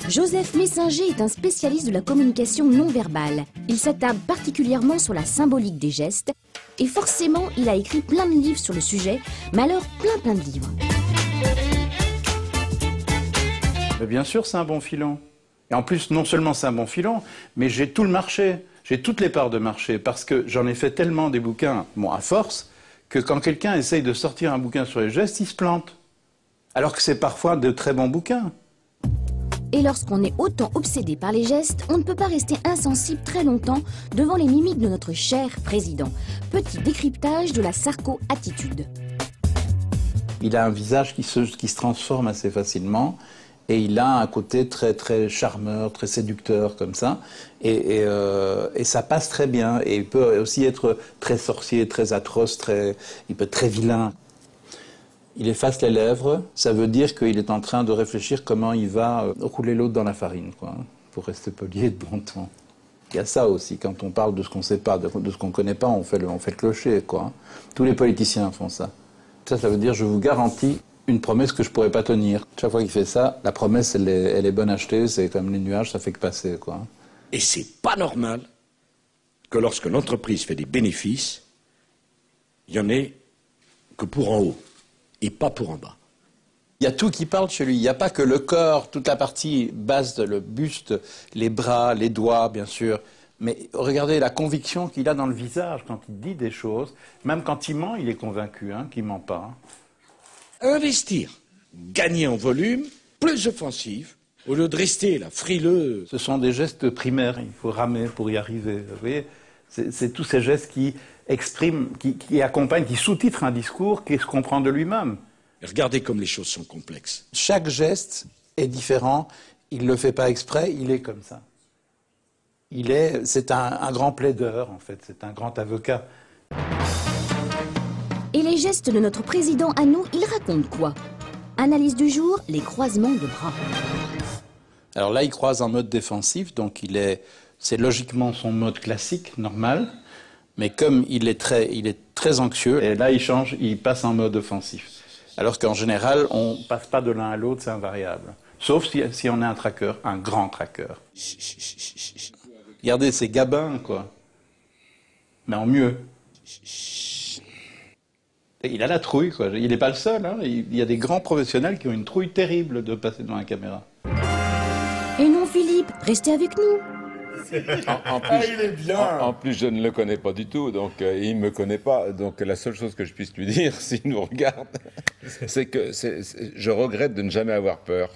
Joseph Messinger est un spécialiste de la communication non verbale. Il s'attarde particulièrement sur la symbolique des gestes et forcément, il a écrit plein de livres sur le sujet, mais alors plein de livres. Mais bien sûr, c'est un bon filon. Et en plus, non seulement c'est un bon filon, mais j'ai tout le marché, j'ai toutes les parts de marché, parce que j'en ai fait tellement des bouquins, bon, à force, que quand quelqu'un essaye de sortir un bouquin sur les gestes, il se plante. Alors que c'est parfois de très bons bouquins. Et lorsqu'on est autant obsédé par les gestes, on ne peut pas rester insensible très longtemps devant les mimiques de notre cher président. Petit décryptage de la sarco-attitude. Il a un visage qui se transforme assez facilement, et il a un côté très charmeur, très séducteur comme ça, et ça passe très bien. Et il peut aussi être très sorcier, très atroce, il peut être très vilain. Il efface les lèvres, ça veut dire qu'il est en train de réfléchir comment il va rouler l'autre dans la farine, quoi, pour rester poli et de bon ton. Il y a ça aussi, quand on parle de ce qu'on ne sait pas, de ce qu'on ne connaît pas, on fait le clocher, quoi. Tous les politiciens font ça. Ça veut dire, je vous garantis une promesse que je ne pourrais pas tenir. Chaque fois qu'il fait ça, la promesse, elle est bonne achetée, c'est comme les nuages, ça fait que passer, quoi. Et c'est pas normal que lorsque l'entreprise fait des bénéfices, il y en ait que pour en haut. Et pas pour en bas. Il y a tout qui parle chez lui. Il n'y a pas que le corps, toute la partie basse, le buste, les bras, les doigts, bien sûr. Mais regardez la conviction qu'il a dans le visage quand il dit des choses. Même quand il ment, il est convaincu qu'il ne ment pas. Investir, gagner en volume, plus offensif, au lieu de rester là, frileux. Ce sont des gestes primaires. Il faut ramer pour y arriver. Vous voyez, c'est tous ces gestes qui exprime, qui accompagne, qui sous-titre un discours qui se comprend de lui-même. Regardez comme les choses sont complexes. Chaque geste est différent, il ne le fait pas exprès, il est comme ça. C'est un grand plaideur, en fait, c'est un grand avocat. Et les gestes de notre président à nous, ils racontent quoi? Analyse du jour, les croisements de bras. Alors là, il croise en mode défensif, donc c'est logiquement son mode classique, normal. Mais comme il est très anxieux, et là il change, il passe en mode offensif. Alors qu'en général, on ne passe pas de l'un à l'autre, c'est invariable. Sauf si on est un traqueur, un grand traqueur. Regardez, c'est Gabin, quoi. Mais en mieux. Et il a la trouille, quoi. Il n'est pas le seul, hein. Il y a des grands professionnels qui ont une trouille terrible de passer devant la caméra. Et non, Philippe, restez avec nous. En plus, il est bien. En plus, je ne le connais pas du tout, donc il ne me connaît pas. Donc la seule chose que je puisse lui dire, s'il nous regarde, c'est que je regrette de ne jamais avoir peur.